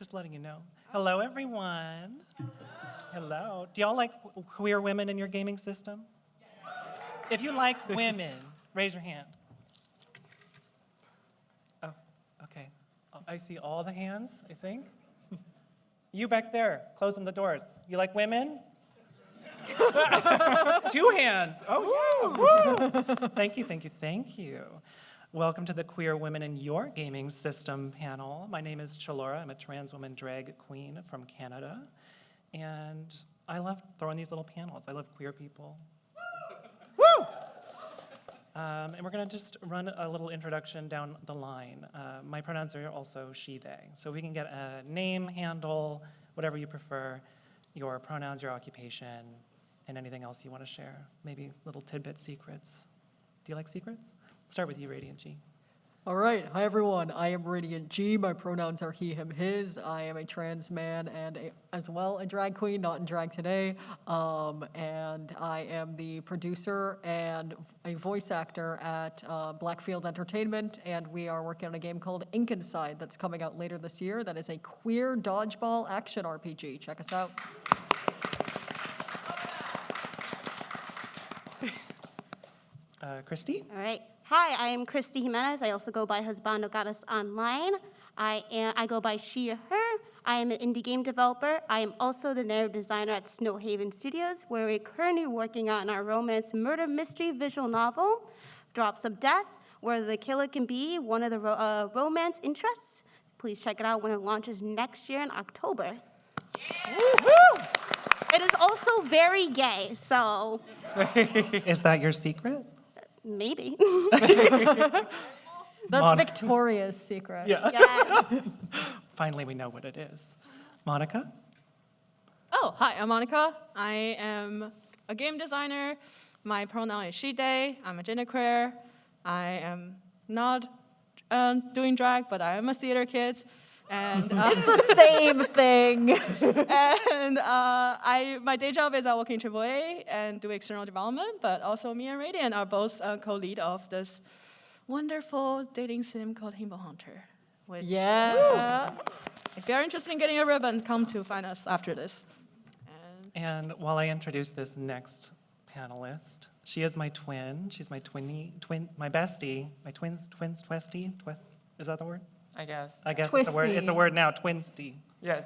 Just letting you know. Hello, everyone. Hello. Do y'all like queer women in your gaming system? If you like women, raise your hand. Oh, okay. I see all the hands, I think. You back there, closing the doors. You like women? 2 hands. Oh, yeah. Woo. Thank you, thank you, thank you. Welcome to the Queer Women in Your Gaming System panel. My name is Chelora. I'm a trans woman drag queen from Canada. And I love throwing these little panels. I love queer people. Woo! And we're going to just run a little introduction down the line. My pronouns are also she, they. So we can get a name, handle, whatever you prefer, your pronouns, your occupation, and anything else you want to share. Maybe little tidbit secrets. Do you like secrets? Start with you, Radiant G. All right. Hi, everyone. I am Radiant G. My pronouns are he, him, his. I am a trans man and as well a drag queen, not in drag today. And I am the producer and a voice actor at Blackfield Entertainment. And we are working on a game called Ink Inside that's coming out later this year. That is a queer dodgeball action RPG. Check us out. Kristi? All right. Hi, I am Kristi Jimenez. I also go by Husbando Goddess Online. I go by she, her. I am an indie game developer. I am also the narrative designer at Snowhaven Studios, where we're currently working on our romance murder mystery visual novel, Drops of Death, where the killer can be one of the romance interests. Please check it out when it launches next year in October. Yeah. Woo-hoo! It is also very gay, so. Is that your secret? Maybe. That's Victoria's secret. Yeah. Yes. Finally, we know what it is. Monica? Oh, hi, I'm Monica. I am a game designer. My pronoun is she, they. I'm a genderqueer. I am not doing drag, but I am a theater kid. And It's the same thing. and my day job is I work in AAA and do external development, but also me and Radiant are both co-lead of this wonderful dating sim called Himbo Hunter. Which, Yeah. if you're interested in getting a ribbon, come to find us after this. And while I introduce this next panelist, she is my twin. She's my my bestie, my twisty. Is that the word? I guess. I guess it's a word. Twisty. It's a word now, twinsty. Yes.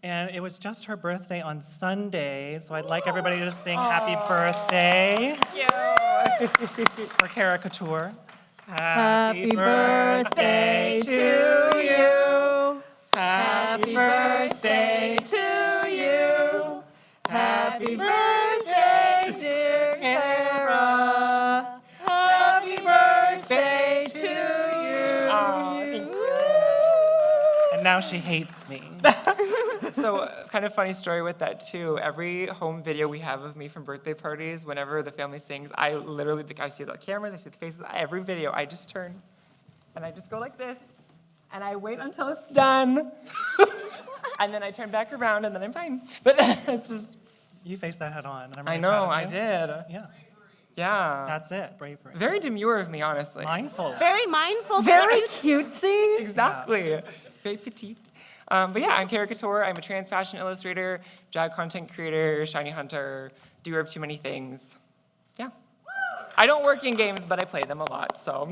And it was just her birthday on Sunday, so I'd like everybody to sing happy birthday for Chara Couture. Happy birthday to you. Happy birthday to you. Happy birthday, dear Chara. Happy birthday to you. Thank you. And now she hates me. So, kind of funny story with that too. Every home video we have of me from birthday parties, whenever the family sings, I literally, I see the cameras, I see the faces. Every video, I just turn and I just go like this, and I wait until it's done, and then I turn back around, and then I'm fine. But it's just. You faced that head on. And I'm I really know, proud of I you. did. Yeah, Yeah. that's it, bravery. Very demure of me, honestly. Mindful. Very mindful. Very cutesy. Exactly. Very petite. But yeah, I'm Chara Couture. I'm a trans fashion illustrator, drag content creator, shiny hunter, doer of too many things. Yeah. I don't work in games, but I play them a lot, so.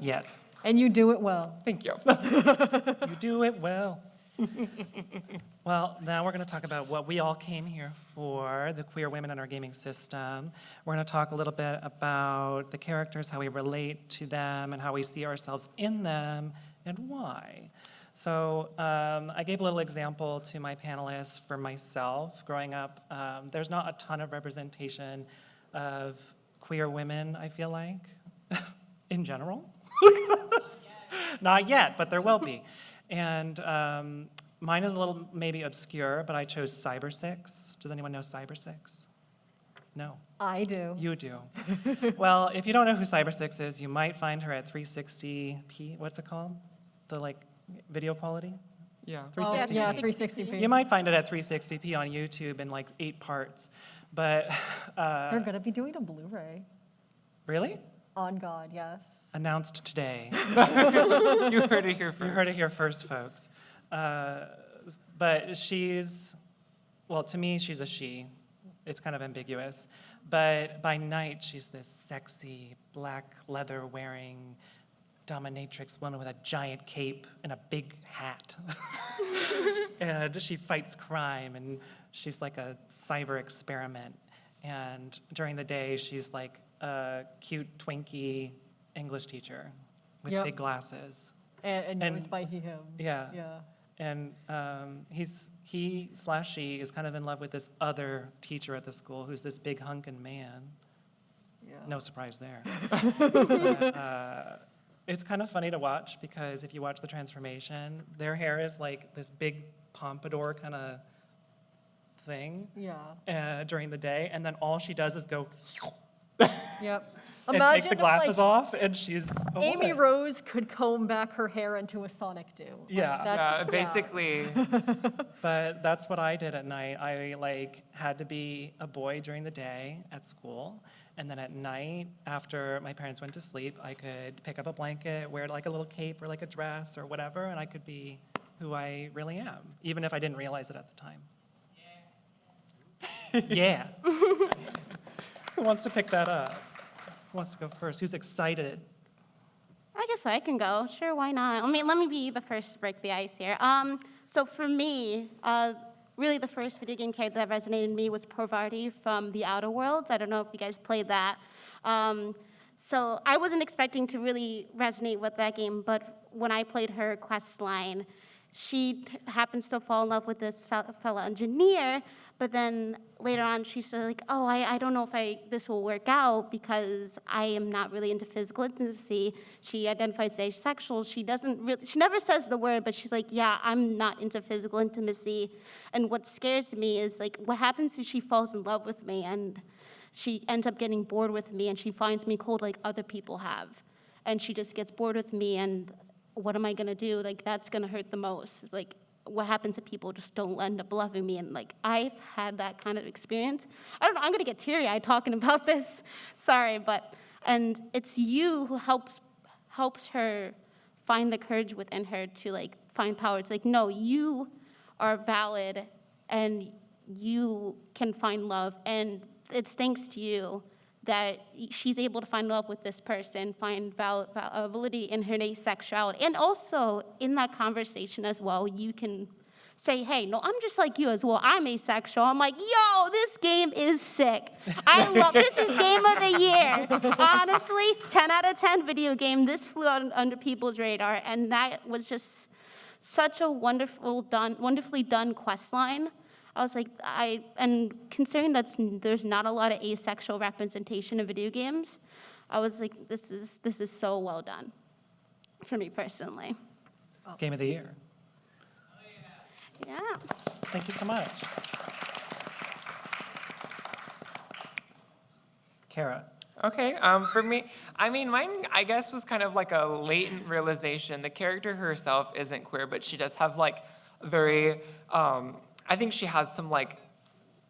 Yet. And you do it well. Thank you. You do it well. Well, now we're going to talk about what we all came here for, the queer women in our gaming system. We're going to talk a little bit about the characters, how we relate to them, and how we see ourselves in them, and why. So I gave a little example to my panelists for myself. Growing up, there's not a ton of representation of queer women, I feel like, in general. Not yet, but there will be. And mine is a little maybe obscure, but I chose Cyber6. Does anyone know Cyber6? No. I do. You do. Well, if you don't know who Cyber6 is, you might find her at 360p. What's it called? The video quality? Yeah. 360p. Yeah, 360p. You might find it at 360p on YouTube in 8 parts. But They're gonna be doing a Blu-ray. really? On God, yes. Announced today. You heard it here first. You heard it here first, folks. But well, to me, she's a she. It's kind of ambiguous. But by night, she's this sexy, black leather wearing dominatrix woman with a giant cape and a big hat. And she fights crime, and she's like a cyber experiment. And during the day, she's like a cute, twinkie English teacher with Yep. big glasses. And knows And- by he, him. Yeah. Yeah. And he/she is kind of in love with this other teacher at the school who's this big hunkin' man. Yeah. No surprise there. But, it's kind of funny to watch because if you watch the transformation, their hair is like this big pompadour kind of thing Yeah. during the day, and then all she does is go Yep. and Imagine take the if, glasses like, off, and she's a Amy woman. Rose could comb back her hair into a Sonic do. Like, Yeah. that's- Basically. But that's what I did at night. I like had to be a boy during the day at school, and then at night, after my parents went to sleep, I could pick up a blanket, wear like a little cape or like a dress or whatever, and I could be who I really am, even if I didn't realize it at the time. Yeah. Who wants to pick that up? Who wants to go first? Who's excited? I guess I can go. Sure, why not? Let me be the first to break the ice here. So for me, really the first video game character that resonated with me was Parvati from The Outer Worlds. I don't know if you guys played that. So I wasn't expecting to really resonate with that game, but when I played her quest line, she happens to fall in love with this fellow engineer, but then later on she said, like, oh, I don't know if this will work out because I am not really into physical intimacy. She identifies as asexual. She never says the word, but she's like, yeah, I'm not into physical intimacy. And what scares me is, like, what happens if she falls in love with me and she ends up getting bored with me and she finds me cold like other people have. And she just gets bored with me, and what am I gonna do? Like, that's gonna hurt the most. It's like, what happens if people just don't end up loving me? And like, I've had that kind of experience. I don't know, I'm gonna get teary-eyed talking about this. Sorry, and it's you who helps her find the courage within her to like find power. It's like, no, you are valid and you can find love, and it's thanks to you that she's able to find love with this person, find validity in her asexuality. And also, in that conversation as well, you can say, hey, no, I'm just like you as well. I'm asexual. I'm like, yo, this game is sick. I love this. Is game of the year. Honestly, 10 out of 10 video game. This flew out under people's radar, and that was just such a wonderfully done quest line. I was like, and considering there's not a lot of asexual representation in video games, I was like, this is so well done for me personally. Game of the year. Yeah. Thank you so much. Chara. Okay, for me, I mean, mine, I guess, was kind of like a latent realization. The character herself isn't queer, but she does have like very, I think she has some like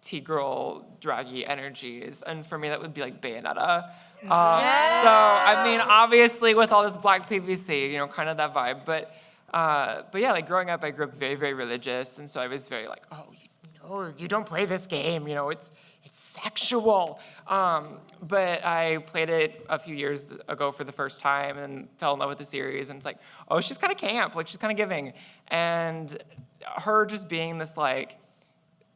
T-girl draggy energies, and for me that would be like Bayonetta. So I mean, obviously with all this black PVC, you know, kind of that vibe. But yeah, like growing up, I grew up very, very religious, and so I was very like, oh, no, you don't play this game, you know, it's sexual. But I played it a few years ago for the first time and fell in love with the series, and it's like, oh, she's kind of camp, like she's kind of giving, and her just being this like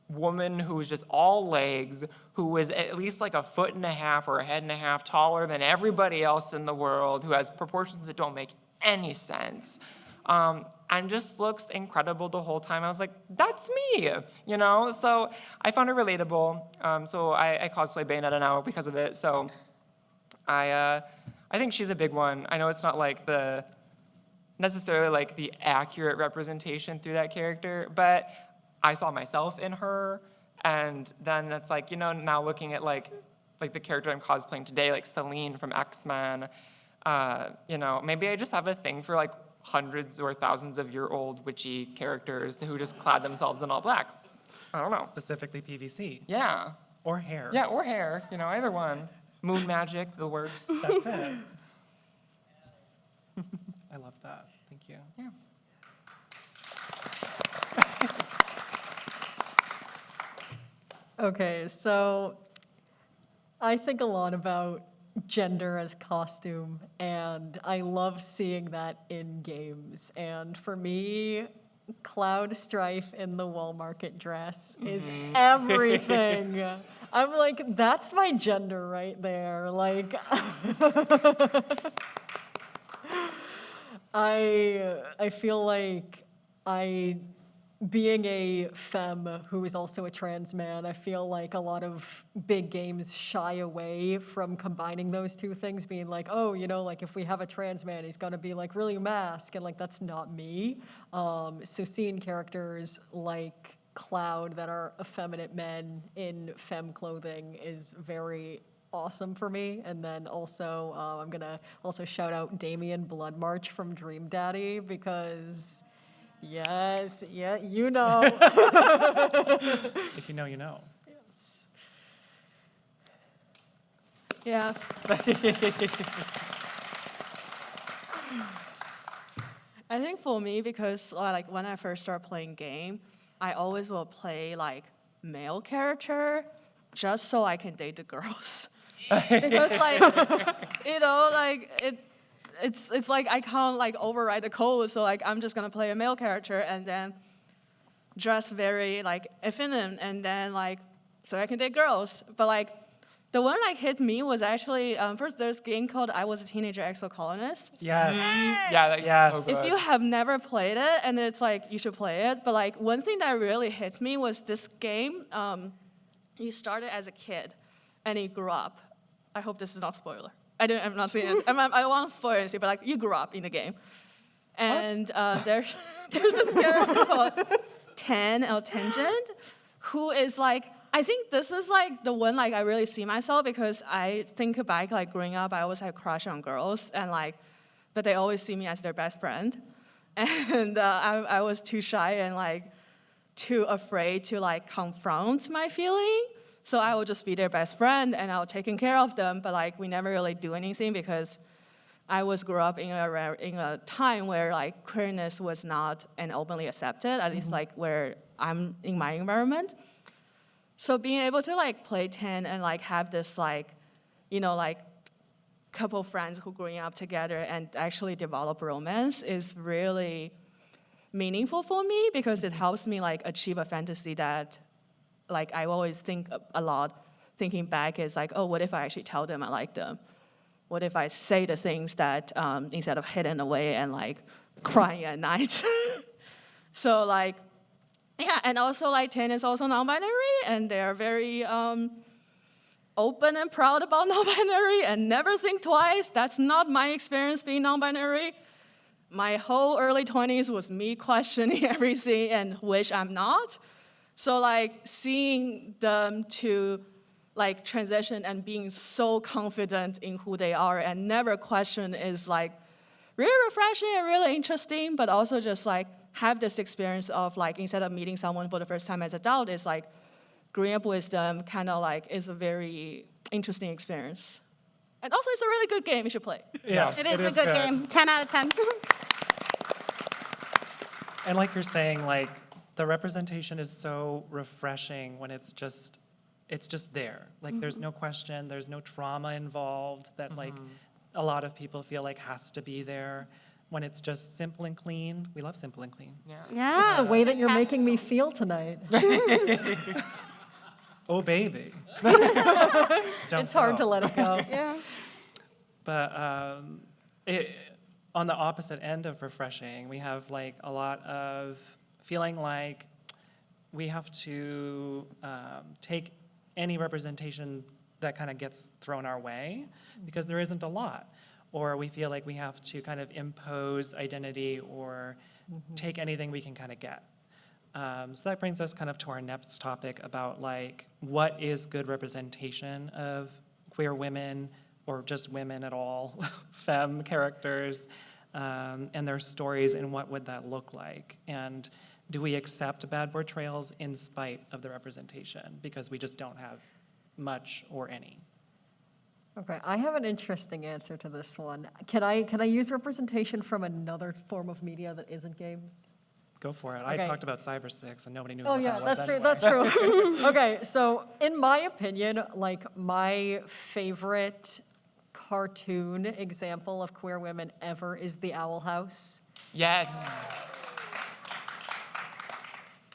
woman who was just all legs, who was at least like 1.5 feet or 1.5 feet taller than everybody else in the world, who has proportions that don't make any sense, and just looks incredible the whole time. I was like, that's me, you know? So I found her relatable. So I cosplay Bayonetta now because of it. So I think she's a big one. I know it's not like necessarily like the accurate representation through that character, but I saw myself in her, and then it's like, you know, now looking at like the character I'm cosplaying today, like Celine from X-Men, you know, maybe I just have a thing for like hundreds or thousands of year old witchy characters who just clad themselves in all black. I don't know. Specifically PVC. Yeah. Or hair. Yeah, or hair, you know, either one. Moon magic, the works. That's it. I love that. Thank you. Yeah. Okay, so I think a lot about gender as costume, and I love seeing that in games. And for me, Cloud Strife in the Wall Market dress is everything. I'm like, that's my gender right there. Like, I feel like being a femme who is also a trans man, I feel like a lot of big games shy away from combining those two things, being like, oh, you know, like if we have a trans man, he's gonna be like really masked, and like that's not me. So seeing characters like Cloud that are effeminate men in femme clothing is very awesome for me. And then also, I'm gonna also shout out Damien Bloodmarch from Dream Daddy because. Yes, yeah, you know. If you know, you know. Yes. Yeah. I think for me, because like when I first started playing game, I always will play like male character just so I can date the girls. Because like, you know, like it's like I can't like override the code, so like I'm just gonna play a male character and then dress very like effeminate and then like so I can date girls. But like the one like hit me was actually first there's a game called I Was a Teenager Exocolonist. Yes. Yeah, that's Yes. so good. If you have never played it, and it's like you should play it, but like one thing that really hit me was this game. You started as a kid, and you grew up. I hope this is not spoiler. I'm not saying it. I won't spoil it, but like you grew up in the game, and there's this character called Tan or Tangent, who is like. I think this is like the one like I really see myself because I think back like growing up, I always had a crush on girls and like, but they always see me as their best friend, and I was too shy and like too afraid to like confront my feeling. So I would just be their best friend and I was taking care of them, but like we never really do anything because I grew up in a time where like queerness was not and openly accepted, at least like where I'm in my environment. So being able to like play 10 and like have this like, you know, like couple friends who growing up together and actually develop romance is really meaningful for me because it helps me like achieve a fantasy that like I always think a lot, thinking back is like, oh, what if I actually tell them I like them? What if I say the things that instead of hidden away and like crying at night? So like, yeah, and also like 10 is also non-binary and they're very open and proud about non-binary and never think twice. That's not my experience being non-binary. My whole early 20s was me questioning everything and wish I'm not. So like seeing them to like transition and being so confident in who they are and never question is like really refreshing and really interesting, but also just like have this experience of like instead of meeting someone for the first time as an adult, is like growing up with them kind of like is a very interesting experience. And also it's a really good game, you should play. Yeah, It is a good game. 10 out of 10. And like you're saying, like the representation is so refreshing when it's just there. Like there's no question, there's no trauma involved that like a lot of people feel like has to be there. When it's just simple and clean, we love simple and clean. Yeah. The way that you're making me feel tonight. Oh baby. Don't It's hard to go. let it go. Yeah. But on the opposite end of refreshing, we have like a lot of feeling like we have to take any representation that kind of gets thrown our way because there isn't a lot. Or we feel like we have to kind of impose identity or take anything we can kind of get. So that brings us kind of to our next topic about like what is good representation of queer women or just women at all, femme characters, and their stories, and what would that look like? And do we accept bad portrayals in spite of the representation because we just don't have much or any? Okay, I have an interesting answer to this one. Can I use representation from another form of media that isn't games? Go for it. I Okay. talked about Cyber 6 and nobody knew Oh what yeah, that was that's true. anyway. That's true. Okay, so in my opinion, like my favorite cartoon example of queer women ever is The Owl House. Yes.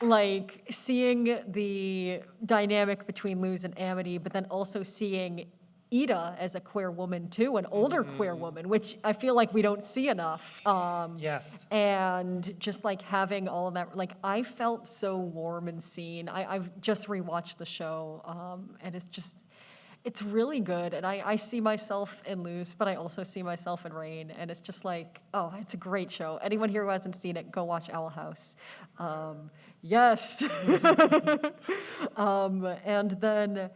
Like seeing the dynamic between Luz and Amity, but then also seeing Ida as a queer woman too, an older queer woman, which I feel like we don't see enough. Yes. And just like having all of that, like I felt so warm and seen. I've just rewatched the show, and it's really good. And I see myself in Luz, but I also see myself in Rain. And it's just like, oh, it's a great show. Anyone here who hasn't seen it, go watch Owl House. Yes. And then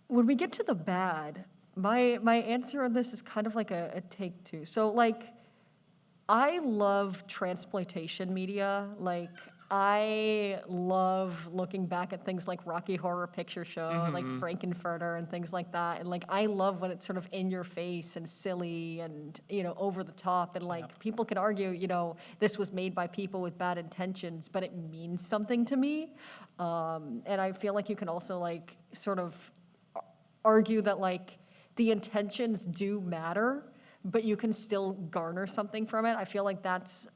when we get to the bad, my answer on this is kind of like a take two. So like, I love transploitation media. Like, I love looking back at things like Rocky Horror Picture Show, and like Frankenfurter and things like that. And like, I love when it's sort of in your face and silly and, you know, over the top. And like, people can argue, you know, this was made by people with bad intentions, but it means something to me. And I feel like you can also like sort of argue that like the intentions do matter, but you can still garner something from it. I feel like that's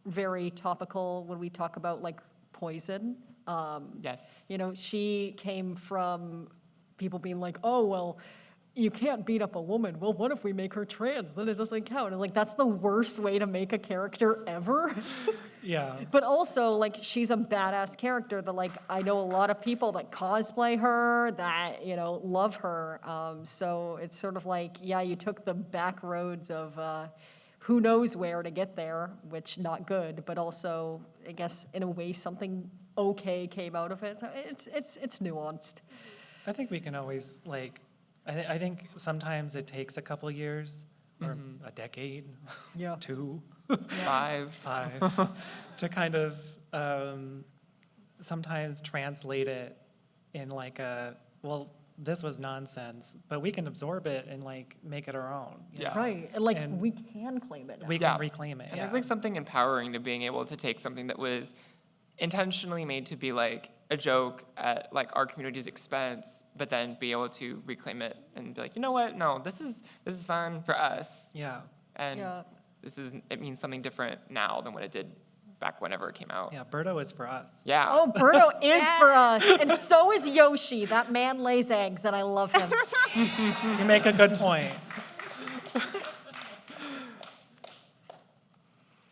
very topical when we talk about like Poison. Yes. You know, she came from people being like, oh, well, you can't beat up a woman. Well, what if we make her trans? Then it doesn't count. And like, that's the worst way to make a character ever. Yeah. But also, like, she's a badass character that, like, I know a lot of people that cosplay her, that, you know, love her. So it's sort of like, yeah, you took the back roads of who knows where to get there, which not good, but also, I guess, in a way, something okay came out of it. So it's nuanced. I think we can always, like, I think sometimes it takes a couple years or a decade, Yeah. 2, 5. 5, to kind of sometimes translate it in like a, well, this was nonsense, but we can absorb it and like make it our own. you Yeah. know? Right. And, like, And we can claim it now. We Yeah. can reclaim it. And Yeah. there's like something empowering to being able to take something that was intentionally made to be like a joke at like our community's expense, but then be able to reclaim it and be like, you know what? No, this is fun for us, Yeah. and Yeah. it means something different now than what it did back whenever it came out. Yeah. Birdo is for us. Yeah. Oh, Birdo is for us, and so is Yoshi. That man lays eggs, and I love him. You make a good point.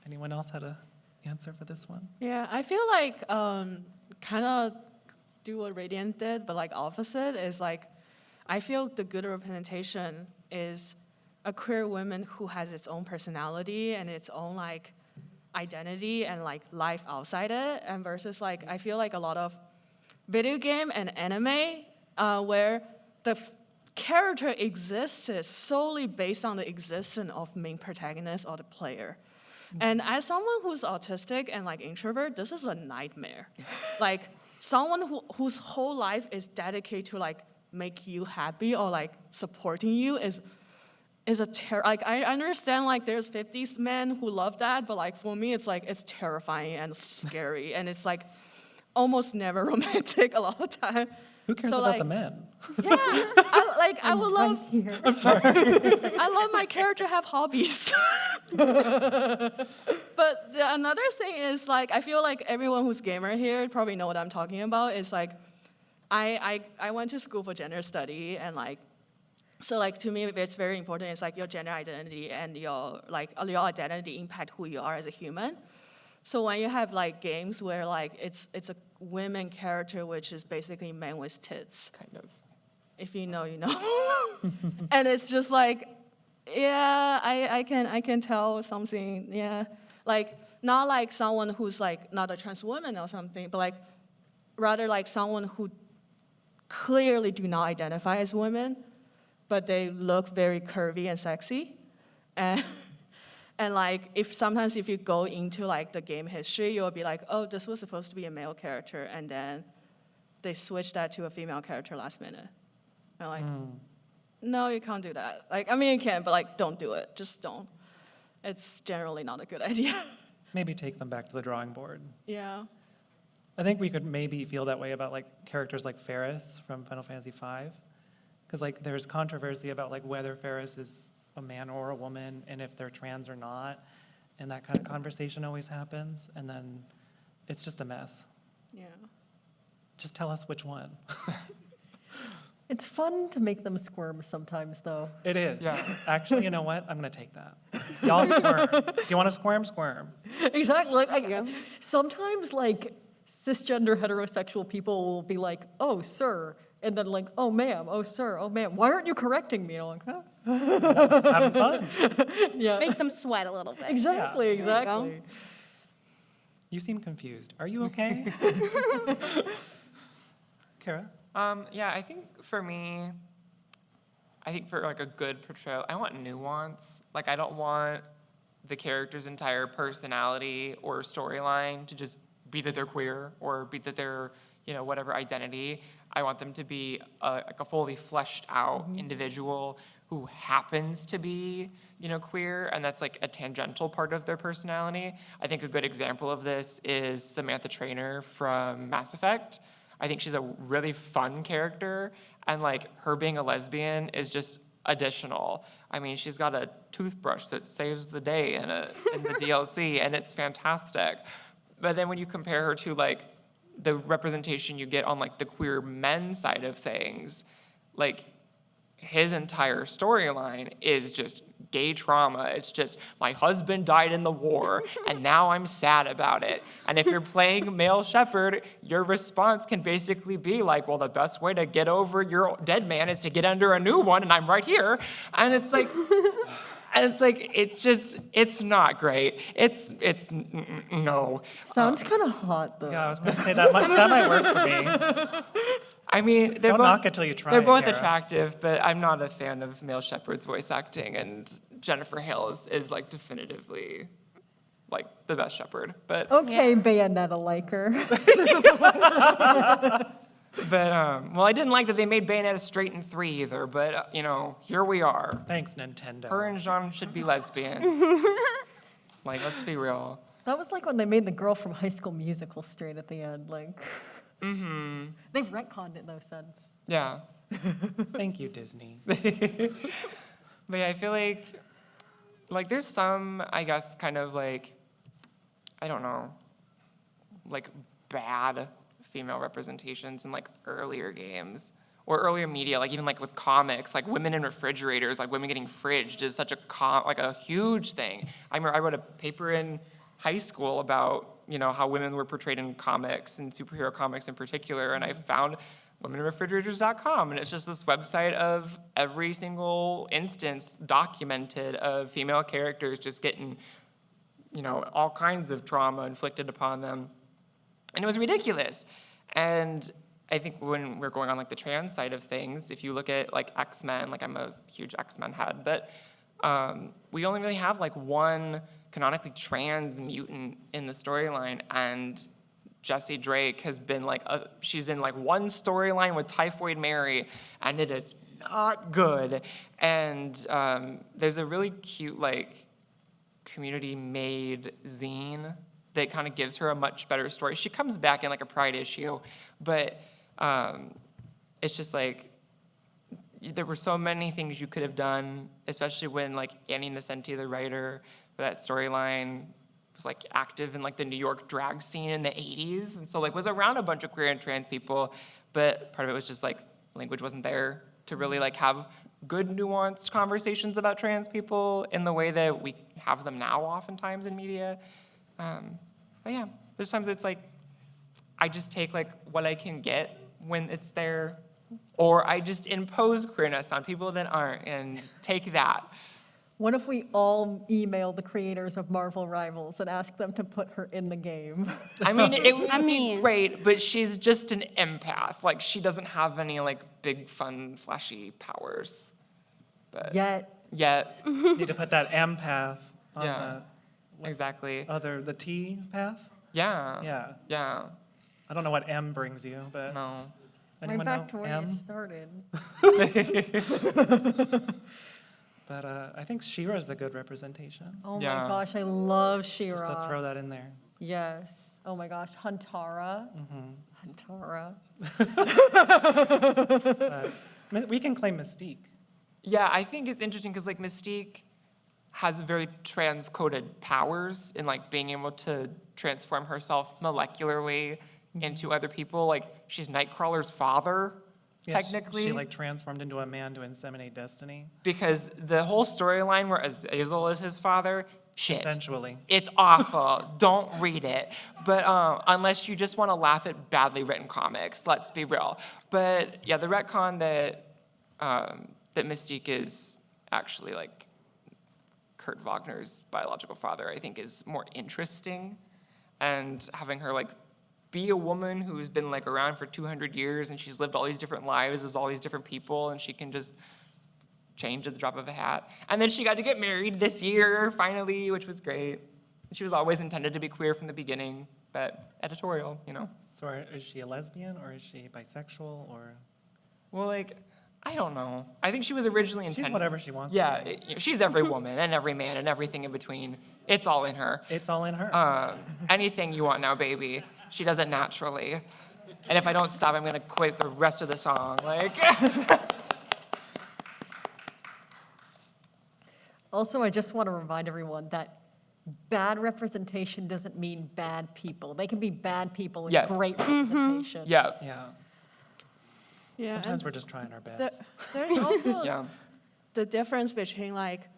Anyone else had a answer for this one? Yeah, I feel like kind of do what Radiant did, but like opposite is like, I feel the good representation is a queer woman who has its own personality and its own like identity and like life outside it, and versus like I feel like a lot of video game and anime where the character existed solely based on the existence of main protagonist or the player. And as someone who's autistic and like introvert, this is a nightmare. Like someone whose whole life is dedicated to like make you happy or like supporting you is a like I understand like there's 50s men who love that, but like for me it's like it's terrifying and scary and it's like almost never romantic a lot of the time. Who cares So, about like, the men? Yeah, I would love. I'm sorry. I love my character have hobbies. But another thing is like I feel like everyone who's gamer here probably know what I'm talking about. Is like I went to school for gender study and like so like to me it's very important. It's like your gender identity and your identity impact who you are as a human. So when you have like games where like it's a women character which is basically men with tits. Kind of. If you know, you know. And it's just like, yeah, I can tell something, yeah. Like, not like someone who's like not a trans woman or something, but like, rather like someone who clearly do not identify as women, but they look very curvy and sexy. And like, sometimes if you go into like the game history, you'll be like, oh, this was supposed to be a male character, and then they switched that to a female character last minute. And like, no, you can't do that. Like, I mean, you can, but like, don't do it. Just don't. It's generally not a good idea. maybe take them back to the drawing board. Yeah. I think we could maybe feel that way about like characters like Ferris from Final Fantasy V, because like there's controversy about like whether Ferris is a man or a woman and if they're trans or not, and that kind of conversation always happens, and then it's just a mess. Yeah. Just tell us which one. It's fun to make them squirm sometimes, though. It is. Yeah. Actually, you know what? I'm gonna take that. Y'all squirm. If you want to squirm, squirm. Exactly. Like, sometimes, like, cisgender heterosexual people will be like, "Oh, sir," and then like, "Oh, ma'am," "Oh, sir," "Oh, ma'am." Why aren't you correcting me? And I'm like, huh? Having fun. Yeah. Make them sweat a little bit. Exactly. There you go. Exactly. You seem confused. Are you okay? Kara? Yeah, I think for me, I think for like a good portrayal, I want nuance. Like I don't want the character's entire personality or storyline to just be that they're queer or be that they're, whatever identity. I want them to be like a fully fleshed out individual who happens to be, queer, and that's like a tangential part of their personality. I think a good example of this is Samantha Trainer from Mass Effect. I think she's a really fun character, and like her being a lesbian is just additional. I mean, she's got a toothbrush that saves the day in the DLC, and it's fantastic. But then when you compare her to like the representation you get on like the queer men side of things, like his entire storyline is just gay trauma. It's just, my husband died in the war, and now I'm sad about it. And if you're playing male shepherd, your response can basically be like, well, the best way to get over your dead man is to get under a new one, and I'm right here. And it's like, it's not great. No. Sounds kind of hot, though. Yeah, I was gonna say that might work for me. I mean, Don't knock it till you try They're it, both Kara. attractive, but I'm not a fan of male Shepard's voice acting, and Jennifer Hale is like definitively like the best Shepherd. But Okay, Bayonetta liker. well, I didn't like that they made Bayonetta straight in 3 either. But here we are. Thanks, Nintendo. Her and Jean should be lesbians. Like, let's be real. That was like when they made the girl from High School Musical straight at the end. Like, they've retconned it though since. Yeah. Thank you, Disney. But yeah, I feel like there's some, I guess, kind of like, I don't know, like bad female representations in like earlier games or earlier media, like even like with comics, like women in refrigerators, like women getting fridged is such a huge thing. I remember I wrote a paper in high school about, how women were portrayed in comics and superhero comics in particular, and I found womeninrefrigerators.com, and it's just this website of every single instance documented of female characters just getting, all kinds of trauma inflicted upon them. And it was ridiculous. And I think when we're going on like the trans side of things, if you look at like X-Men, like I'm a huge X-Men head, but we only really have like one canonically trans mutant in the storyline, and Jessie Drake has been like, she's in like one storyline with Typhoid Mary, and it is not good. And there's a really cute like community-made zine that kind of gives her a much better story. She comes back in like a Pride issue, but it's just like, there were so many things you could have done, especially when like Annie Nocenti, the writer for that storyline, was like active in like the New York drag scene in the 80s, and so like was around a bunch of queer and trans people, but part of it was just like language wasn't there to really like have good nuanced conversations about trans people in the way that we have them now oftentimes in media. But yeah, there's times it's like I just take like what I can get when it's there, or I just impose queerness on people that aren't and take that. What if we all email the creators of Marvel Rivals and ask them to put her in the game? I mean, it would be great, but she's just an empath. Like, she doesn't have any, like, big, fun, flashy powers. But Yet. Need to put that empath on Yeah, exactly. the T path? Yeah. Yeah. Yeah. I don't know what M brings you, but No. anyone Right back to know where M? you started. But I think Shira's a good representation. Oh my Yeah. gosh, I love Just to Shira. throw that in there. Yes. Oh my gosh, Huntara. Huntara. We can claim Mystique. Yeah, I think it's interesting because like Mystique has very transcoded powers in like being able to transform herself molecularly into other people. Like she's Nightcrawler's father, Yeah, technically. She like transformed into a man to inseminate destiny. Because the whole storyline where Azazel is his father, shit. Consensually. It's awful. Don't read it. But unless you just want to laugh at badly written comics, let's be real. But yeah, the retcon that that Mystique is actually like Kurt Wagner's biological father, I think is more interesting. And having her like be a woman who's been like around for 200 years and she's lived all these different lives as all these different people and she can just change at the drop of a hat. And then she got to get married this year, finally, which was great. She was always intended to be queer from the beginning, but editorial, you know. So is she a lesbian or is she bisexual or? Well, like, I don't know. I think she was originally She's intended. whatever she wants. Yeah, to be. she's every woman and every man and everything in between. It's all in her. It's all in her. Anything you want now, baby. She does it naturally. And if I don't stop, I'm gonna quit the rest of the song. Like. Also, I just want to remind everyone that bad representation doesn't mean bad people. They can be bad people with Yes. great representation. Yeah. Yeah. Yeah, Sometimes and we're just trying our best. there's also Yeah. the difference between like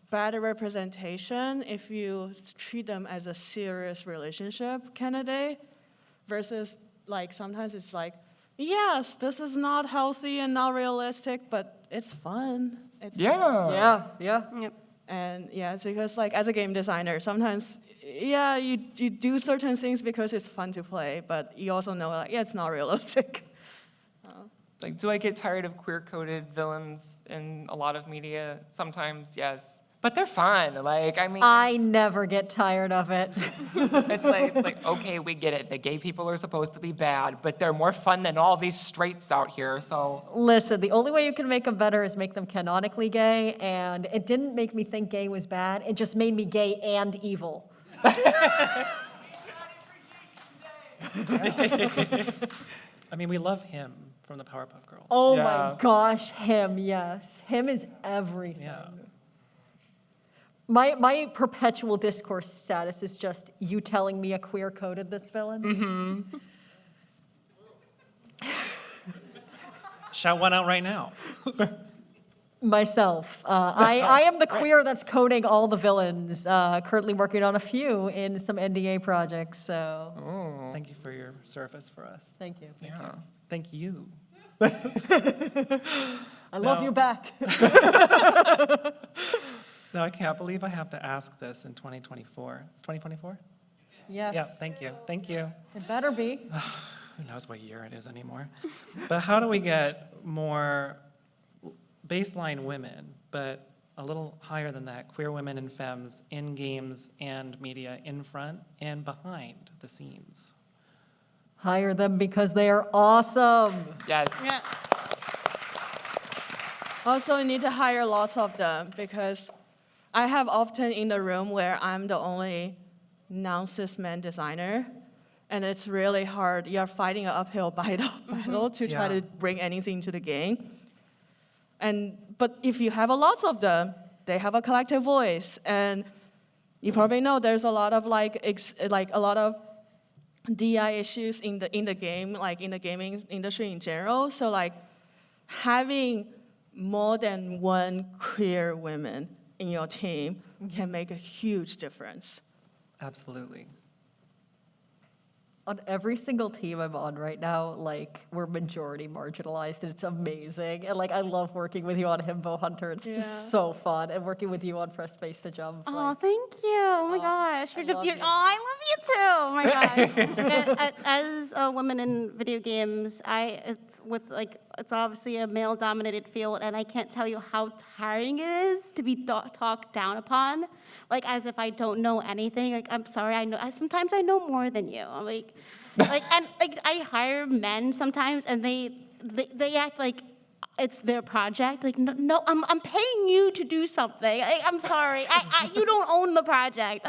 bad representation if you treat them as a serious relationship candidate versus like sometimes it's like, yes, this is not healthy and not realistic, but it's fun. It's Yeah. Yeah. Yep. And yeah, it's because like as a game designer, sometimes yeah, you do certain things because it's fun to play, but you also know like yeah, it's not realistic. Like, do I get tired of queer-coded villains in a lot of media? Sometimes, yes. But they're fun. Like, I mean, I never get tired of it. it's like, okay, we get it. The gay people are supposed to be bad, but they're more fun than all these straights out here, so. Listen, the only way you can make them better is make them canonically gay, and it didn't make me think gay was bad. It just made me gay and evil. I mean, we love him from the Powerpuff Girls. Oh Yeah. my gosh, him, yes. Him is everything. Yeah. My perpetual discourse status is just you telling me a queer coded this villain. Mm-hmm. Shout one out right now. Myself. I am the queer that's coding all the villains, currently working on a few in some NDA projects, so Thank you for your service for us. thank you. Yeah. Thank you. I love No. you back. No, I can't believe I have to ask this in 2024. It's 2024? Yes. Yeah, thank you. Thank you. It better be. Who knows what year it is anymore? But how do we get more baseline women, but a little higher than that, queer women and femmes in games and media in front and behind the scenes? Hire them because they are awesome. Yes. Yeah. Also, you need to hire lots of them because I have often in the room where I'm the only non-cis man designer, and it's really hard. You're fighting an uphill battle to try Yeah. to bring anything to the game. But if you have a lot of them, they have a collective voice, and you probably know there's a lot of a lot of DI issues in the game, like in the gaming industry in general. So like having more than one queer woman in your team can make a huge difference. Absolutely. On every single team I'm on right now, like, we're majority marginalized, and it's amazing. And, like, I love working with you on Himbo Hunter. It's Yeah. just so fun. And working with you on Press Space to Jump. Oh, like, thank you. Oh my gosh. I love you. I love you too. Oh my gosh. As a woman in video games, it's obviously a male-dominated field, and I can't tell you how tiring it is to be talked down upon, like as if I don't know anything. Like, I'm sorry, sometimes I know more than you. I'm like I hire men sometimes, and they act like it's their project. Like, no, I'm paying you to do something. I'm sorry. You don't own the project.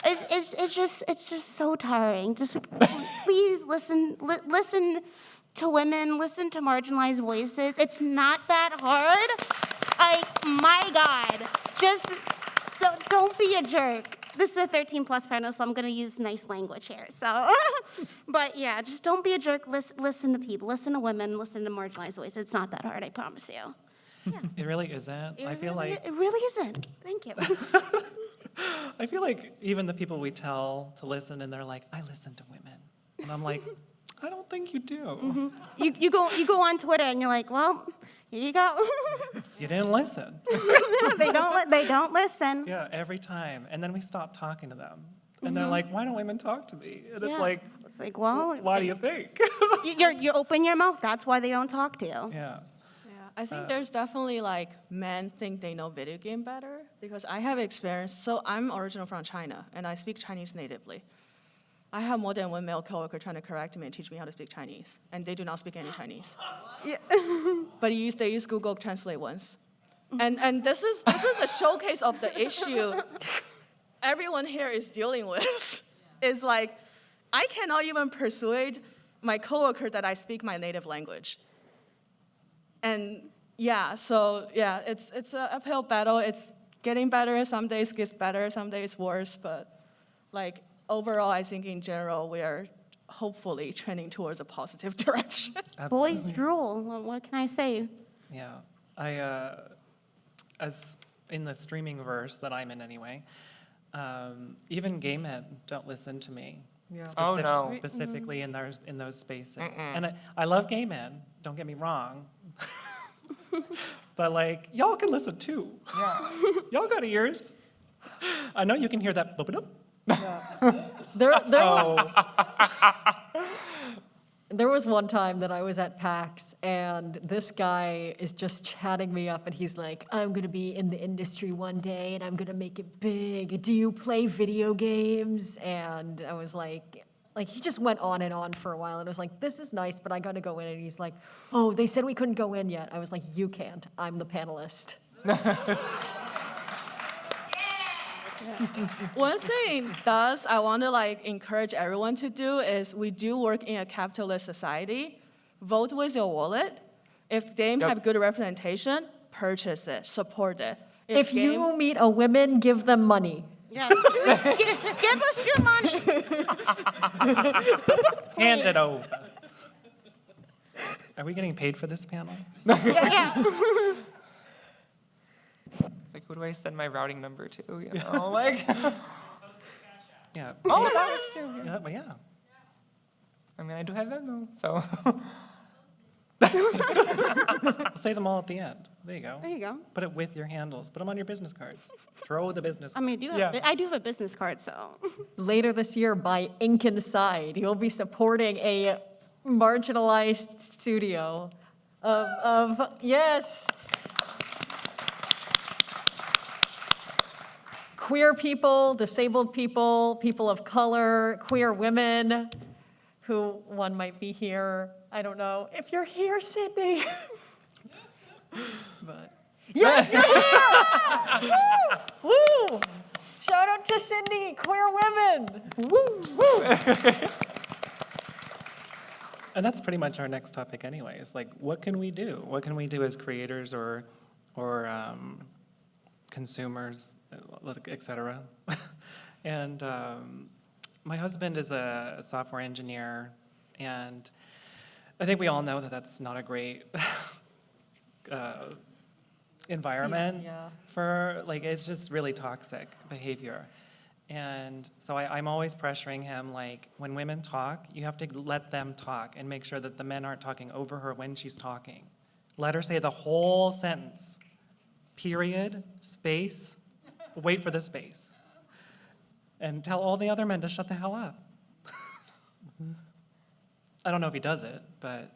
It's just so tiring. Just please listen to women, listen to marginalized voices. It's not that hard. My God, just don't be a jerk. This is a 13+ panel, so I'm gonna use nice language here. So, but yeah, just don't be a jerk. Listen to people, listen to women, listen to marginalized voices. It's not that hard, I promise you. It really isn't. I feel like It really isn't. Thank you. I feel like even the people we tell to listen, and they're like, I listen to women, and I'm like, I don't think you do. You go on Twitter and you're like, well, here you go. You didn't listen. They don't listen. Yeah, every time, and then we stop talking to them, and they're like, why don't women talk to me? And it's like, well, why do you think? you open your mouth. That's why they don't talk to you. Yeah. Yeah, I think there's definitely like men think they know video game better because I have experience. So I'm original from China and I speak Chinese natively. I have more than one male coworker trying to correct me and teach me how to speak Chinese, and they do not speak any Chinese. Yeah. But they use Google Translate once. And this is a showcase of the issue everyone here is dealing with. Is like, I cannot even persuade my coworker that I speak my native language. And yeah, so yeah, it's an uphill battle. It's getting better. Some days gets better, some days worse. But like overall, I think in general, we are hopefully trending towards a positive direction. Boys drool. What can I say? Yeah, as in the streaming verse that I'm in anyway, even gay men don't listen to me. Yeah. Oh, no. Specifically in those spaces. And I love gay men, don't get me wrong. But like, y'all can listen too. Yeah. Y'all got ears. I know you can hear that boop-a-doop. There was one time that I was at PAX, and this guy is just chatting me up, and he's like, I'm going to be in the industry one day, and I'm going to make it big. Do you play video games? And I was like, he just went on and on for a while, and I was like, this is nice, but I got to go in. And he's like, oh, they said we couldn't go in yet. I was like, you can't. I'm the panelist. One thing I want to like encourage everyone to do is we do work in a capitalist society. Vote with your wallet. If games have good representation, purchase it, support it. If you meet a woman, give them money. Yeah. Give us your money. Hand it over. Are we getting paid for this panel? Yeah. It's like, who do I send my routing number to? You know, like. Yeah. Oh, that works too. Yeah. Yeah, but yeah. I mean, I do have Venmo, so. I'll say them all at the end. There you go. There you go. Put it with your handles. Put them on your business cards. Throw the business. I mean, I do have a business card, so. Later this year, by Ink Inside, you'll be supporting a marginalized studio of yes, queer people, disabled people, people of color, queer women, who one might be here. I don't know if you're here, Sydney. But yes, you're here! Woo! Woo! Shout out to Sydney, queer women. Woo! Woo! And that's pretty much our next topic anyway. Is like, what can we do? What can we do as creators or consumers, et cetera? And my husband is a software engineer, and I think we all know that that's not a great environment Yeah. for, like, it's just really toxic behavior. And so I'm always pressuring him, like, when women talk, you have to let them talk and make sure that the men aren't talking over her when she's talking. Let her say the whole sentence, period, space, wait for the space. And tell all the other men to shut the hell up. I don't know if he does it, but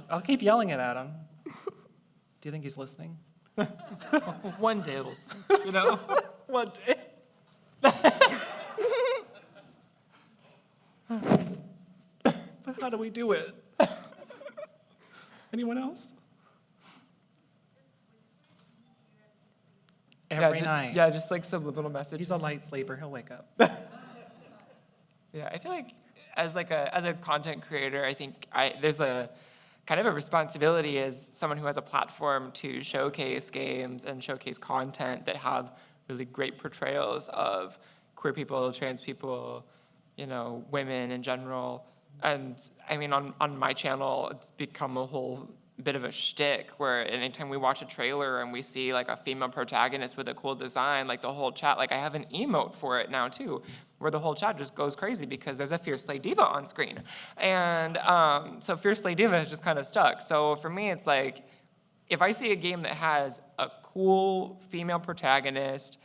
I'll keep yelling it at him. Do you think he's listening? One day it'll, you know? One day. But how do we do it? Anyone else? every night. Yeah, just like subliminal message. He's a light sleeper. He'll wake up. Yeah, I feel like as a content creator, I think there's a kind of a responsibility as someone who has a platform to showcase games and showcase content that have really great portrayals of queer people, trans people, women in general. And I mean, on my channel, it's become a whole bit of a shtick where anytime we watch a trailer and we see like a female protagonist with a cool design, like the whole chat, like I have an emote for it now too, where the whole chat just goes crazy because there's a Fierce Slay Diva on screen. And so Fierce Slay Diva has just kind of stuck. So for me, it's like, if I see a game that has a cool female protagonist,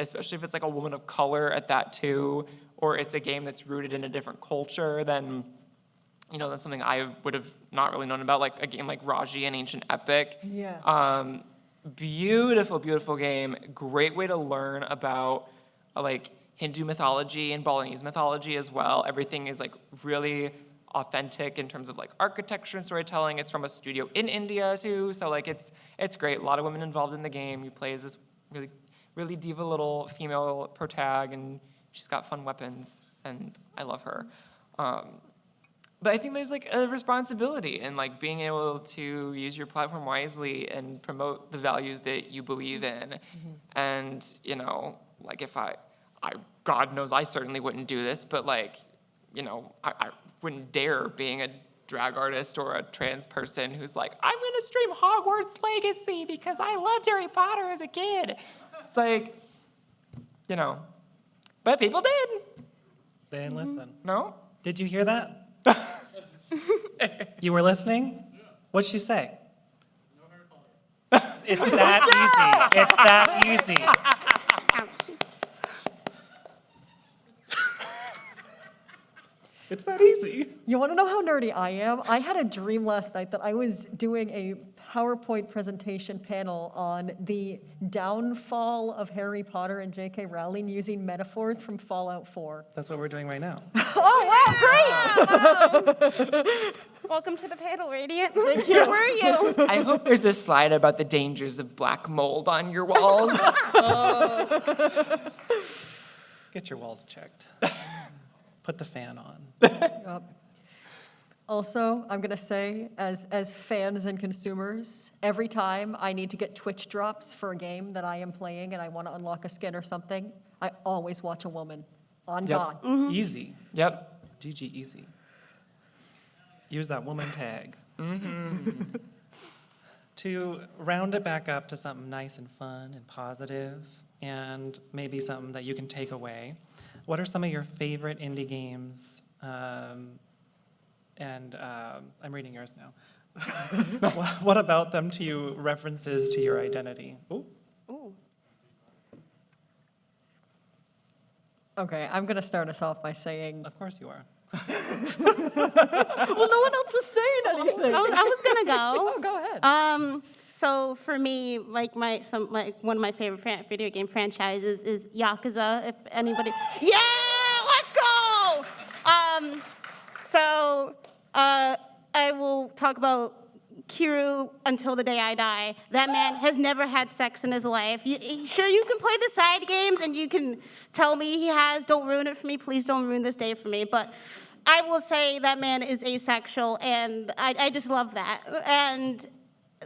especially if it's like a woman of color at that too, or it's a game that's rooted in a different culture, then that's something I would have not really known about, like a game like Raji and Ancient Epic. Yeah. Beautiful, beautiful game. Great way to learn about like Hindu mythology and Balinese mythology as well. Everything is like really authentic in terms of like architecture and storytelling. It's from a studio in India too, so like it's great. A lot of women involved in the game. You play as this really, really diva little female protag, and she's got fun weapons, and I love her. But I think there's like a responsibility in like being able to use your platform wisely and promote the values that you believe in. Mm-hmm. And, like if I God knows I certainly wouldn't do this, but like, I wouldn't dare being a drag artist or a trans person who's like, I'm going to stream Hogwarts Legacy because I loved Harry Potter as a kid. It's like, but people did. They didn't listen. No? Did you hear that? You were listening? What'd she say? No Harry Potter. It's that easy. It's that easy. Ouch. It's that easy. You want to know how nerdy I am? I had a dream last night that I was doing a PowerPoint presentation panel on the downfall of Harry Potter and J.K. Rowling using metaphors from Fallout 4. That's what we're doing right now. Oh, wow, great! Welcome to the panel, Radiant. Thank you. Where are you? I hope there's a slide about the dangers of black mold on your walls. Get your walls checked. Put the fan on. Yep. Also, I'm going to say, as fans and consumers, every time I need to get Twitch drops for a game that I am playing and I want to unlock a skin or something, I always watch a woman on Yep. God. Easy. Yep. GG easy. Use that woman tag. To round it back up to something nice and fun and positive, and maybe something that you can take away, what are some of your favorite indie games? I'm reading yours now. What about them to you references to your identity? Ooh. Ooh. Okay, I'm going to start us off by saying, Of course you are. well, no one else was saying anything. I was gonna go. Oh, go ahead. So for me, like one of my favorite video game franchises is Yakuza. If anybody, yeah, let's go. I will talk about Kiryu until the day I die. That man has never had sex in his life. Sure, you can play the side games and you can tell me he has. Don't ruin it for me. Please don't ruin this day for me. But I will say that man is asexual, and I just love that. And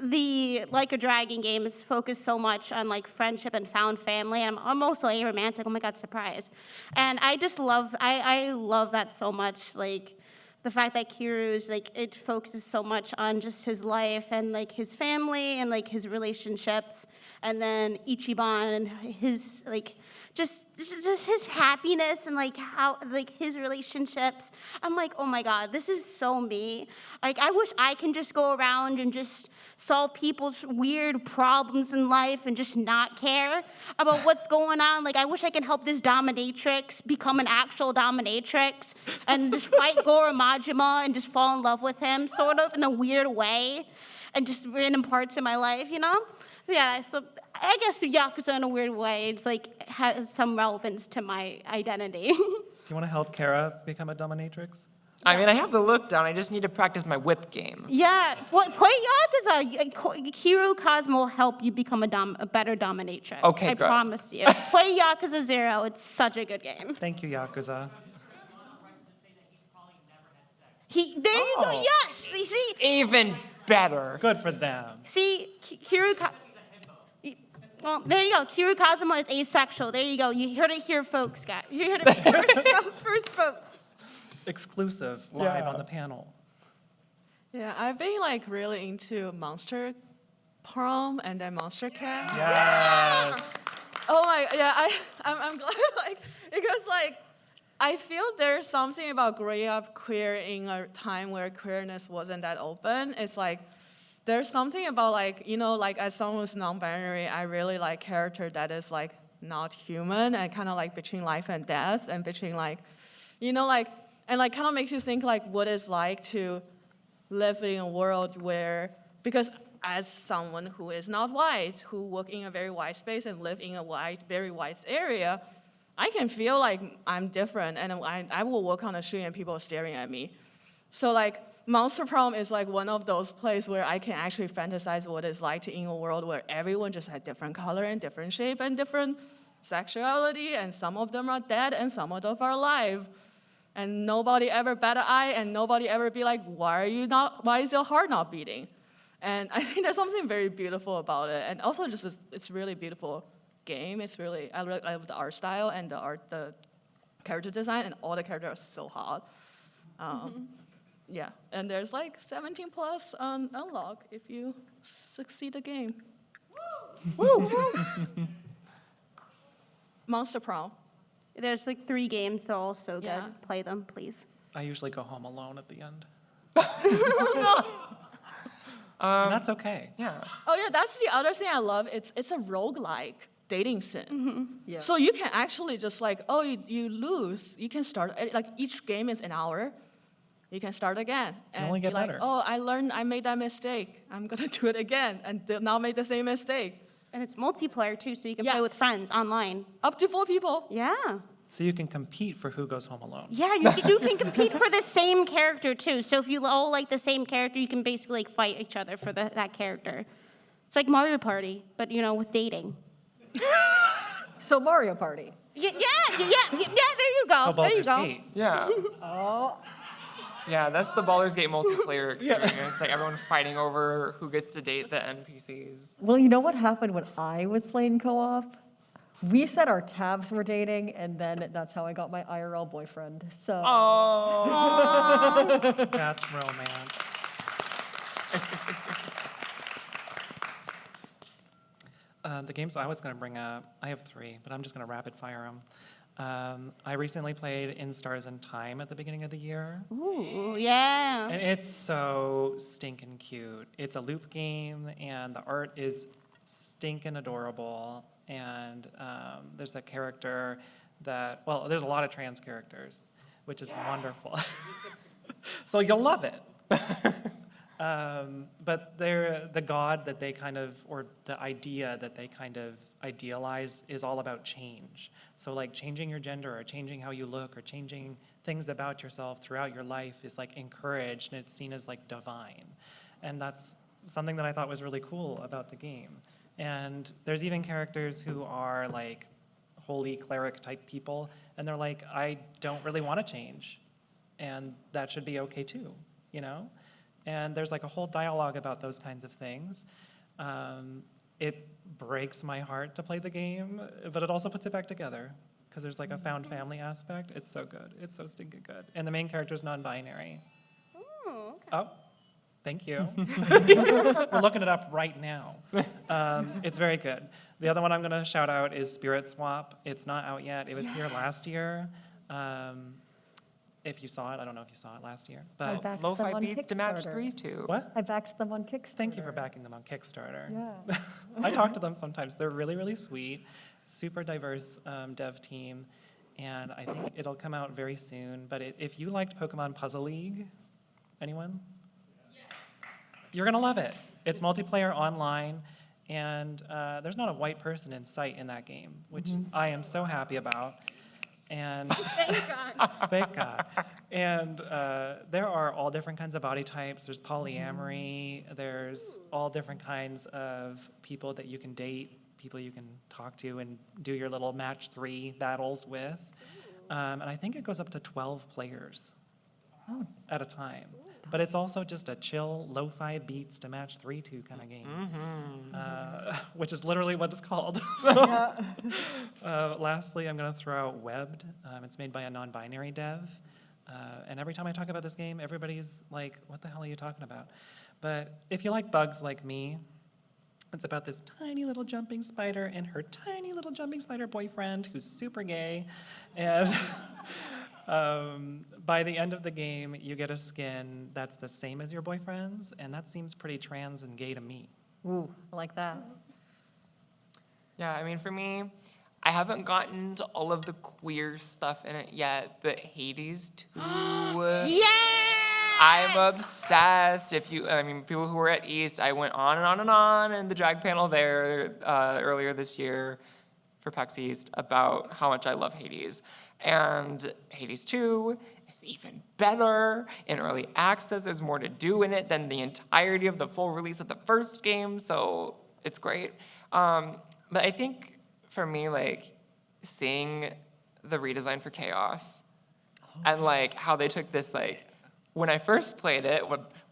the Like a Dragon games focus so much on like friendship and found family. And I'm also aromantic. Oh my God, surprise! And I just love I love that so much. Like the fact that Kiryu's like it focuses so much on just his life and like his family and like his relationships, and then Ichiban and his like. Just his happiness and like how like his relationships. I'm like, oh my God, this is so me. Like I wish I can just go around and just solve people's weird problems in life and just not care about what's going on. Like I wish I can help this dominatrix become an actual dominatrix and just fight Goro Majima and just fall in love with him sort of in a weird way and just random parts in my life, you know? Yeah, so I guess Yakuza in a weird way, it's like has some relevance to my identity. Do you want to help Chara become a dominatrix? I mean, I have the look down. I just need to practice my whip game. Yeah, play Yakuza. Hero Cosmo will help you become a better dominatrix. Okay, I good. promise you. Play Yakuza 0. It's such a good game. Thank you, Yakuza. There you go. Oh. Yes. You see, Even better. Good for them. Well, there you go. Hero Cosmo is asexual. There you go. You heard it here, folks. Guys. You heard it first, folks. Exclusive, live Yeah. on the panel. Yeah, I've been like really into Monster Prom and then Monster Cat. Yes. Oh my, yeah, I'm glad, like, because like, I feel there's something about growing up queer in a time where queerness wasn't that open. It's like, there's something about like, you know, like as someone who's non-binary, I really like character that is like not human and kind of like between life and death and between like, you know, like, and like kind of makes you think like what it's like to live in a world where, because as someone who is not white, who work in a very white space and live in a very white area, I can feel like I'm different, and I will walk on the street and people are staring at me. So like, Monster Prom is like one of those places where I can actually fantasize what it's like to in a world where everyone just had different color and different shape and different sexuality, and some of them are dead and some of them are alive. And nobody ever bat an eye, and nobody ever be like, why is your heart not beating? And I think there's something very beautiful about it. And also just it's really beautiful game. It's really, I love the art style and the character design, and all the characters are so hot. Yeah, and there's like 17 plus on unlock if you succeed the game. Woo! Monster Prom. There's like 3 games. They're all so good. Yeah. Play them, please. I usually go home alone at the end. Um, And that's okay. yeah. Oh yeah, that's the other thing I love. It's a roguelike dating sim. Yeah. So you can actually just like, oh, you lose, you can start, like each game is an hour. You can start again. And only get be like, better. oh, I made that mistake. I'm gonna do it again and now make the same mistake. And it's multiplayer too, so you can play with Yes. friends online. Up to 4 people. Yeah. So you can compete for who goes home alone. Yeah, you can compete for the same character too. So if you all like the same character, you can basically like fight each other for that character. It's like Mario Party, but you know, with dating. So Mario Party. Yeah, there you go. So There you Baldur's go. Gate. Yeah. Oh, Yeah, that's the Baldur's Gate multiplayer experience. Like everyone fighting over who gets to date the NPCs. well, you know what happened when I was playing co-op? We said our tabs were dating, and then that's how I got my IRL boyfriend. So Oh. That's romance. The games I was going to bring up, I have 3, but I'm just going to rapid fire them. I recently played In Stars and Time at the beginning of the year. Ooh, yeah. And it's so stinking cute. It's a loop game, and the art is stinking adorable. And there's a character that, well, there's a lot of trans characters, which is wonderful. So you'll love it. But the god that they kind of, or the idea that they kind of idealize is all about change. So like changing your gender or changing how you look or changing things about yourself throughout your life is like encouraged, and it's seen as like divine. And that's something that I thought was really cool about the game. And there's even characters who are like holy cleric type people, and they're like, I don't really want to change. And that should be okay too, you know? And there's like a whole dialogue about those kinds of things. It breaks my heart to play the game, but it also puts it back together because there's like a found family aspect. It's so good. It's so stinking good. And the main character is non-binary. Oh, thank you. We're looking it up right now. It's very good. The other one I'm going to shout out is Spirit Swap. It's not out yet. It was here last year. If you saw it, I don't know if you saw it last year. But backed them Lo-fi on beats to match Kickstarter. 3 too. what? I backed them on Kickstarter. Thank you for backing them on Kickstarter. Yeah. I talk to them sometimes. They're really, really sweet, super diverse dev team, and I think it'll come out very soon. But if you liked Pokemon Puzzle League, anyone? Yes. You're gonna love it. It's multiplayer online, and there's not a white person in sight in that game, which I am so happy about. And thank God. And there are all different kinds of body types. There's polyamory. There's all different kinds of people that you can date, people you can talk to and do your little match 3 battles with. And I think it goes up to 12 players at a time. But it's also just a chill, lo-fi beats to match 3 to kind of game, which is literally what it's called. Lastly, I'm going to throw out Webbed. It's made by a non-binary dev. And every time I talk about this game, everybody's like, what the hell are you talking about? But if you like bugs like me, it's about this tiny little jumping spider and her tiny little jumping spider boyfriend who's super gay. And by the end of the game, you get a skin that's the same as your boyfriend's, and that seems pretty trans and gay to me. Ooh, I like that. Yeah, I mean, for me, I haven't gotten to all of the queer stuff in it yet, but Hades 2. Yeah! I'm obsessed. People who were at East, I went on and on and on in the drag panel there earlier this year for PAX East about how much I love Hades. And Hades 2 is even better. In early access, there's more to do in it than the entirety of the full release of the first game, so it's great. But I think for me, like, seeing the redesign for Chaos and like how they took this, like, when I first played it,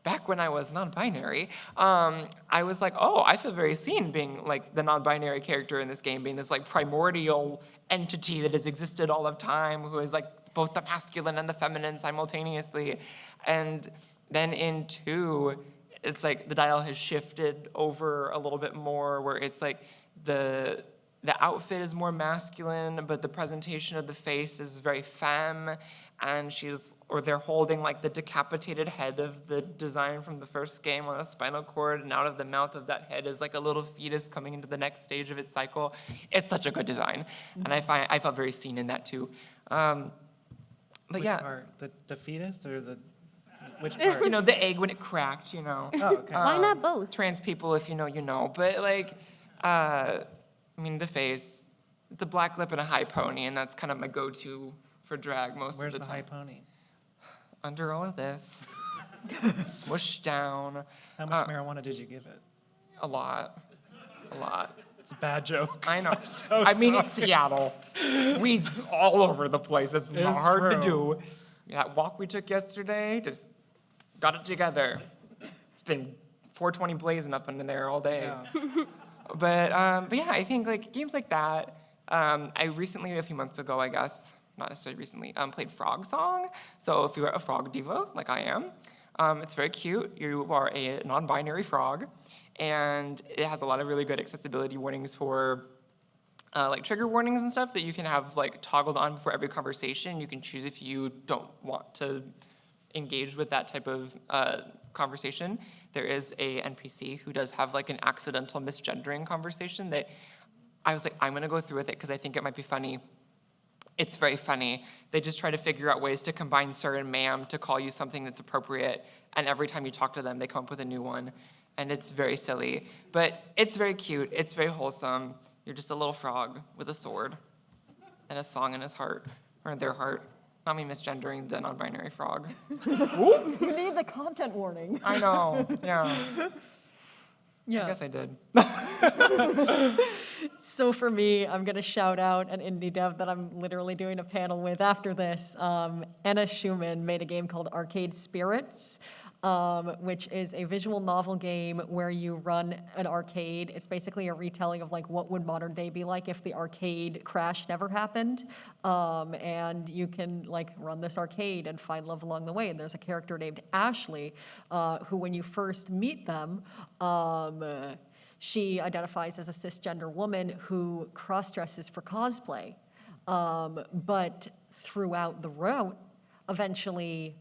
back when I was non-binary, I was like, oh, I feel very seen being like the non-binary character in this game, being this like primordial entity that has existed all of time, who is like both the masculine and the feminine simultaneously. And then in 2, it's like the dial has shifted over a little bit more, where it's like the outfit is more masculine, but the presentation of the face is very femme. And they're holding like the decapitated head of the design from the first game on a spinal cord, and out of the mouth of that head is like a little fetus coming into the next stage of its cycle. It's such a good design, and I felt very seen in that too. But Which yeah, part? The fetus or the which part? you know, the egg when it cracked, you know. Oh, okay. Why not both? Trans people, if you know, you know. But like, I mean, the face, it's a black lip and a high pony, and that's kind of my go-to for drag most Where's of the the high time. pony? Under all of this, smushed down. How much marijuana did you give it? A lot. It's a bad joke. I know. so I mean, it's Seattle. Weeds all over the place. It's not It's hard to true. do. That walk we took yesterday, just got it together. It's been 420 blazing up in there all day. Yeah. But yeah, I think like games like that. I recently, a few months ago, I guess, not necessarily recently, played Frog Song. So if you're a frog diva, like I am, it's very cute. You are a non-binary frog, and it has a lot of really good accessibility warnings for like trigger warnings and stuff that you can have like toggled on before every conversation. You can choose if you don't want to engage with that type of conversation. There is a NPC who does have like an accidental misgendering conversation that I was like, I'm gonna go through with it because I think it might be funny. It's very funny. They just try to figure out ways to combine sir and ma'am to call you something that's appropriate. And every time you talk to them, they come up with a new one. And it's very silly. But it's very cute. It's very wholesome. You're just a little frog with a sword and a song in his heart, or in their heart. Not me misgendering the non-binary frog. You need the content warning. I know, yeah. I Yeah. guess I did. So for me, I'm going to shout out an indie dev that I'm literally doing a panel with after this. Anna Schumann made a game called Arcade Spirits, which is a visual novel game where you run an arcade. It's basically a retelling of like what would modern day be like if the arcade crash never happened. And you can like run this arcade and find love along the way. And there's a character named Ashley, who when you first meet them, she identifies as a cisgender woman who cross-dresses for cosplay. But throughout the route, eventually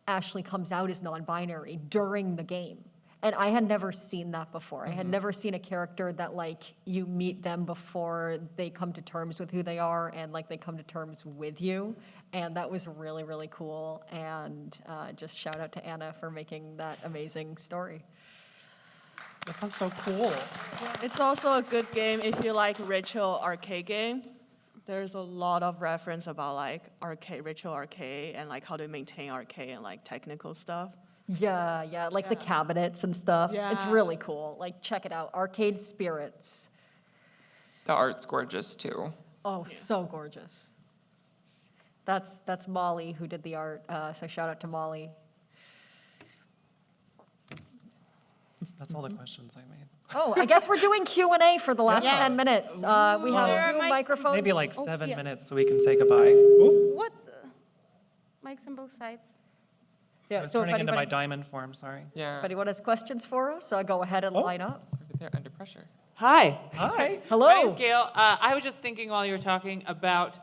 Ashley comes out as non-binary during the game. And I had never seen that before. I had never seen a character that like you meet them before they come to terms with who they are and like they come to terms with you. And that was really, really cool. And just shout out to Anna for making that amazing story. That sounds so cool. It's also a good game if you like retro arcade game. There's a lot of reference about like arcade, ritual arcade, and like how to maintain arcade and like technical stuff. Yeah, like the Yeah. cabinets and stuff. It's Yeah. really cool. Like, check it out. Arcade Spirits. The art's gorgeous too. Oh, so gorgeous. That's Molly who did the art. So shout out to Molly. That's all the questions I made. Oh, I guess we're doing Q&A for the last Yeah. 10 minutes. We There are have two mics. microphones. Maybe like Oh, 7 yeah. minutes so we can say goodbye. Ooh, What? Mics on both sides. I Yeah, was so if turning into my anybody, diamond form, sorry. Yeah. if anyone has questions for us, go ahead and Oh. line up. They're under pressure. Hi. Hi. Hello. My name's Gail. I was just thinking while you were talking about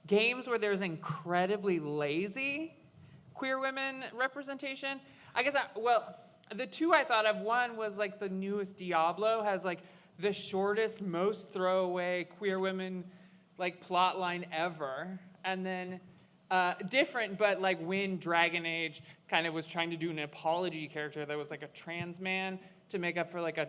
games where there's incredibly lazy queer women representation. I guess, the two I thought of, one was like the newest Diablo has like the shortest, most throwaway queer women like plot line ever. And then different, but like when Dragon Age kind of was trying to do an apology character that was like a trans man to make up for like a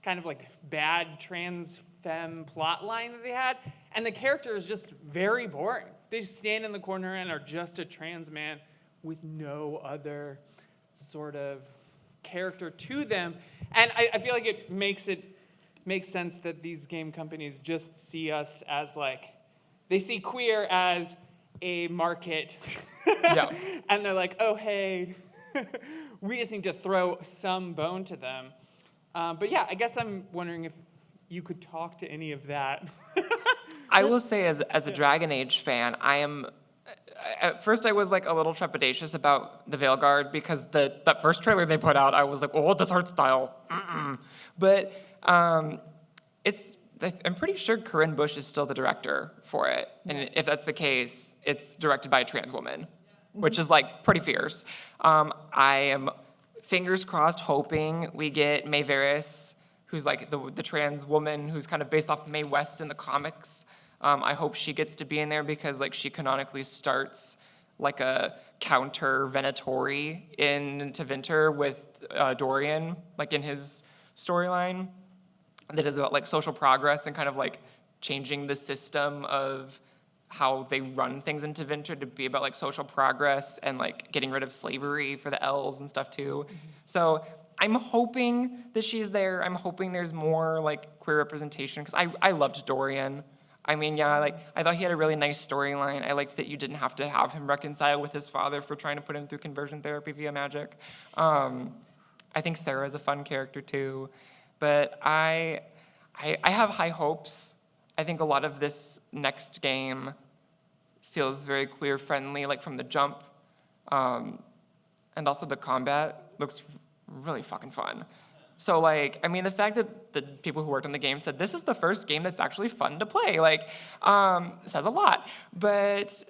kind of like bad trans femme plot line that they had. And the character is just very boring. They just stand in the corner and are just a trans man with no other sort of character to them. And I feel like it makes sense that these game companies just see us as like, they see queer as a market. Yeah. And they're like, oh, hey, we just need to throw some bone to them. But yeah, I guess I'm wondering if you could talk to any of that. I will say, as a Dragon Age fan, at first I was like a little trepidatious about the Veilguard because that first trailer they put out, I was like, oh, this art style. Mm-mm. But I'm pretty sure Corinne Bush is still the director for it. And if that's the case, it's directed by a trans woman, which is like pretty fierce. I am fingers crossed hoping we get Mae Veris, who's like the trans woman who's kind of based off Mae West in the comics. I hope she gets to be in there because like she canonically starts like a counter Venatori in Tevinter with Dorian, like in his storyline that is about like social progress and kind of like changing the system of how they run things in Tevinter to be about like social progress and like getting rid of slavery for the elves and stuff too. So I'm hoping that she's there. I'm hoping there's more like queer representation because I loved Dorian. I mean, yeah, like I thought he had a really nice storyline. I liked that you didn't have to have him reconcile with his father for trying to put him through conversion therapy via magic. I think Sarah's a fun character too, but I have high hopes. I think a lot of this next game feels very queer friendly, like from the jump, and also the combat looks really fucking fun. So like, I mean, the fact that the people who worked on the game said this is the first game that's actually fun to play, like, says a lot. But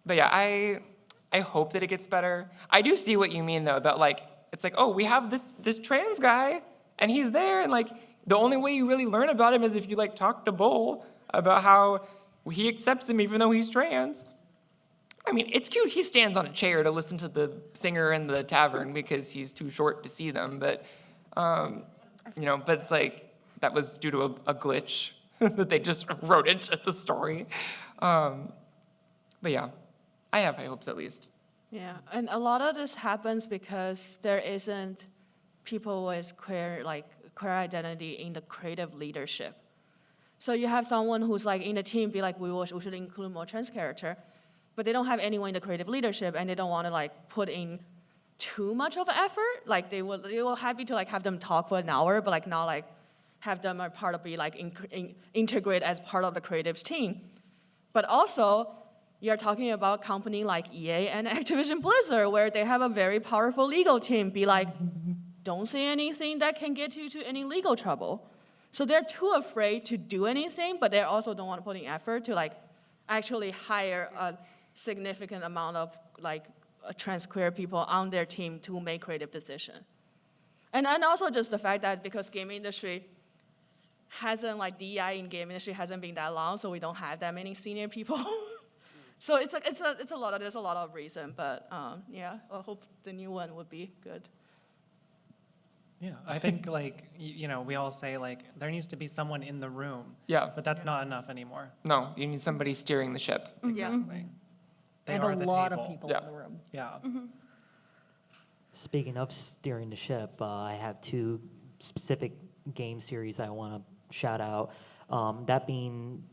yeah, I hope that it gets better. I do see what you mean though, about like, it's like, oh, we have this trans guy, and he's there, and like, the only way you really learn about him is if you like talk to Bull about how he accepts him even though he's trans. I mean, it's cute. He stands on a chair to listen to the singer in the tavern because he's too short to see them, but. But it's like, that was due to a glitch that they just wrote into the story. But yeah, I have high hopes at least. Yeah, and a lot of this happens because there isn't people with queer identity in the creative leadership. So you have someone who's like in the team be like, we should include more trans character, but they don't have anyone in the creative leadership and they don't want to like put in too much of an effort. Like they were happy to like have them talk for an hour, but like not like have them a part of be like integrate as part of the creative team. But also, you're talking about company like EA and Activision Blizzard, where they have a very powerful legal team. Be like, don't say anything that can get you to any legal trouble. So they're too afraid to do anything, but they also don't want to put in effort to like actually hire a significant amount of like trans queer people on their team to make creative decisions. And also just the fact that because game industry hasn't, like DEI in game industry hasn't been that long, so we don't have that many senior people. So there's a lot of reason, but yeah, I hope the new one would be good. Yeah, I think like, we all say like, there needs to be someone in the room. Yeah. But that's not enough anymore. No, you need somebody steering the ship. Exactly. They And are a the lot table. of people Yeah. in the room. Yeah. Speaking of steering the ship, I have two specific game series I want to shout out. That being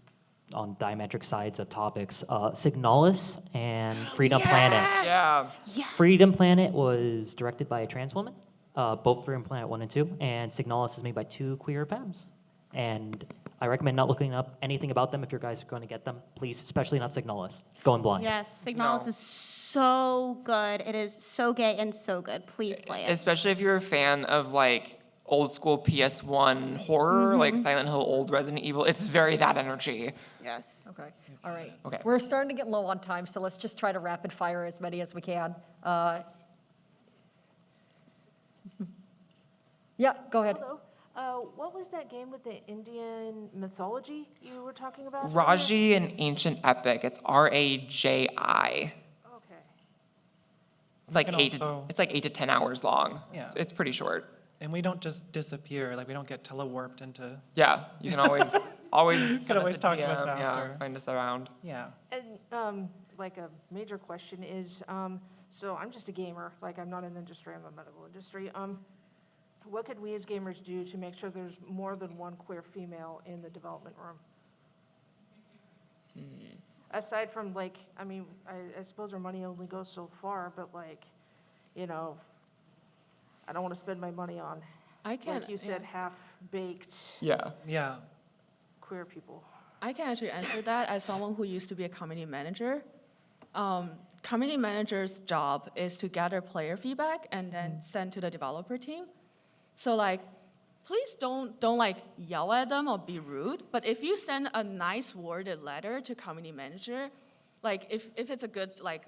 on diametric sides of topics, Signalis and Freedom Planet. Yeah. Freedom Planet was directed by a trans woman, both Freedom Planet 1 and 2, and Signalis is made by two queer femmes. And I recommend not looking up anything about them if you guys are going to get them. Please, especially not Signalis. Going blind. Yes, Signalis No. is so good. It is so gay and so good. Please play it. Especially if you're a fan of like old school PS1 horror, like Silent Hill, old Resident Evil. It's very that energy. Yes. Okay, all right. Okay. We're starting to get low on time, so let's just try to rapid fire as many as we can. Yeah, go ahead. Hello. What was that game with the Indian mythology you were talking about? Raji and Ancient Epic. It's Raji. Okay. It's like can 8 also- it's like 8 to 10 hours long. Yeah. It's pretty short. And we don't just disappear, like we don't get telewarped into, Yeah, you can always send us always a talk to us DM, yeah, after. find us around. yeah. And like a major question is, so I'm just a gamer, like I'm not in the industry, I'm in the medical industry. What could we as gamers do to make sure there's more than one queer female in the development room? Aside from like, I mean, I suppose our money only goes so far, but like, I don't want to spend my money on, I can, like you said, half-baked Yeah. Yeah. queer people. I can actually answer that as someone who used to be a community manager. Community manager's job is to gather player feedback and then send to the developer team. So like, please don't like yell at them or be rude. But if you send a nice worded letter to community manager, like if it's a good like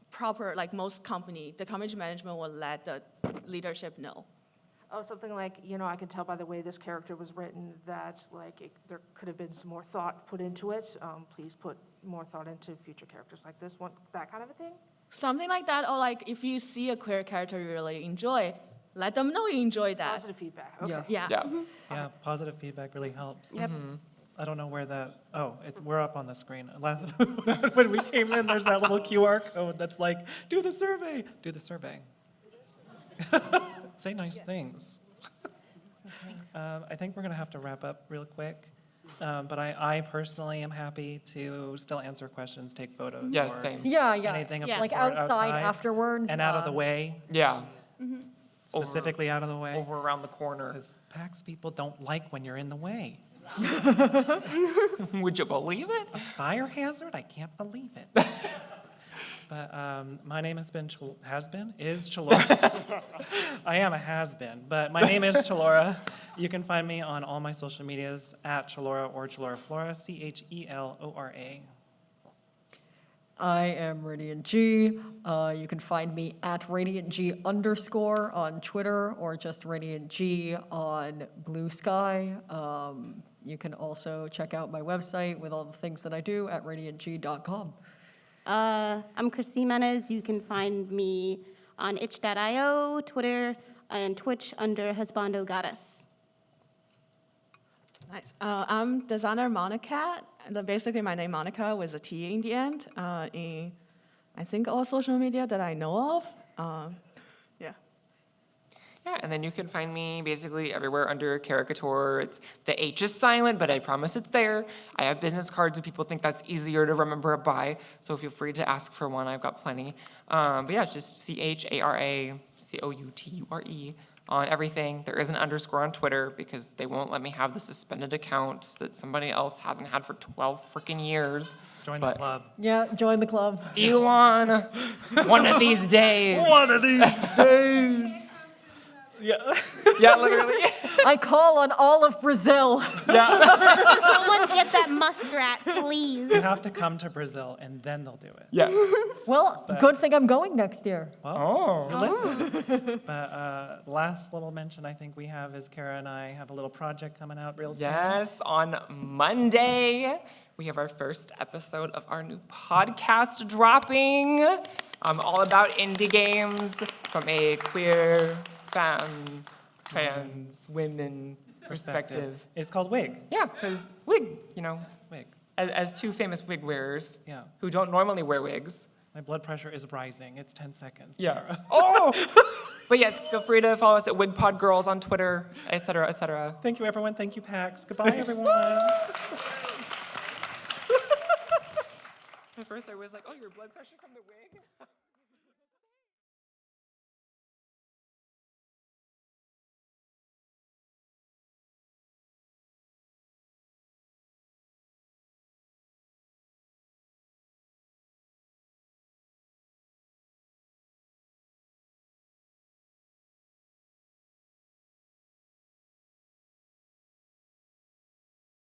proper like most company, the community management will let the leadership know. Oh, something like, I can tell by the way this character was written that like there could have been some more thought put into it. Please put more thought into future characters like this one, that kind of a thing? Something like that, or like if you see a queer character you really enjoy, let them know you enjoy that. Positive feedback, okay. Yeah. Yeah. Yeah. Yeah, positive feedback really helps. Yep. I don't know where we're up on the screen. When we came in, there's that little QR code that's like, do the survey. Do the survey. Say nice things. I think we're going to have to wrap up real quick. But I personally am happy to still answer questions, take photos. Yeah, or same. Yeah, yeah. Anything of Yeah. the Like sort outside afterwards. and out of the way, Yeah. specifically out of the way. Over around the corner. Because PAX people don't like when you're in the way. Would you believe it? Fire hazard? I can't believe it. But my name is Chelora. I am a has-been, but my name is Chelora. You can find me on all my social medias at Chelora or Chelora Flora, Chelora. I am Radiant G. You can find me at RadiantG_ on Twitter or just Radiant G on Blue Sky. You can also check out my website with all the things that I do at radiantg.com. I'm Kristi Jimenez. You can find me on itch.io, Twitter, and Twitch under Husbando Goddess. Nice. I'm designer Monica. Basically, my name Monica with a T in the end. In I think all social media that I know of. Yeah. Yeah, and then you can find me basically everywhere under caricature. It's the H is silent, but I promise it's there. I have business cards if people think that's easier to remember it by, so feel free to ask for one. I've got plenty. But yeah, it's just CHARACOUTURE on everything. There is an underscore on Twitter because they won't let me have the suspended account that somebody else hasn't had for 12 freaking years. Join the But- club. Yeah, join the club. Elon, one of these days. One of these days. Yeah. Yeah, literally. I call on all of Brazil. Someone get that muskrat, please. You have to come to Brazil, and then they'll do it. Yeah. Well, good thing I'm going next year. Oh. You listen. But last little mention I think we have is Chara and I have a little project coming out real soon. Yes, on Monday, we have our first episode of our new podcast dropping. All about indie games from a queer femme trans women perspective. It's called wig. Yeah, because wig, you know, Wig. as two famous wig wearers Yeah. who don't normally wear wigs. My blood pressure is rising. It's 10 seconds. Yeah. Tara. Oh! But yes, feel free to follow us at WigPodGirls on Twitter, et cetera, et cetera. Thank you, everyone. Thank you, PAX. Goodbye, everyone. At first I was like, oh, your blood pressure from the wig?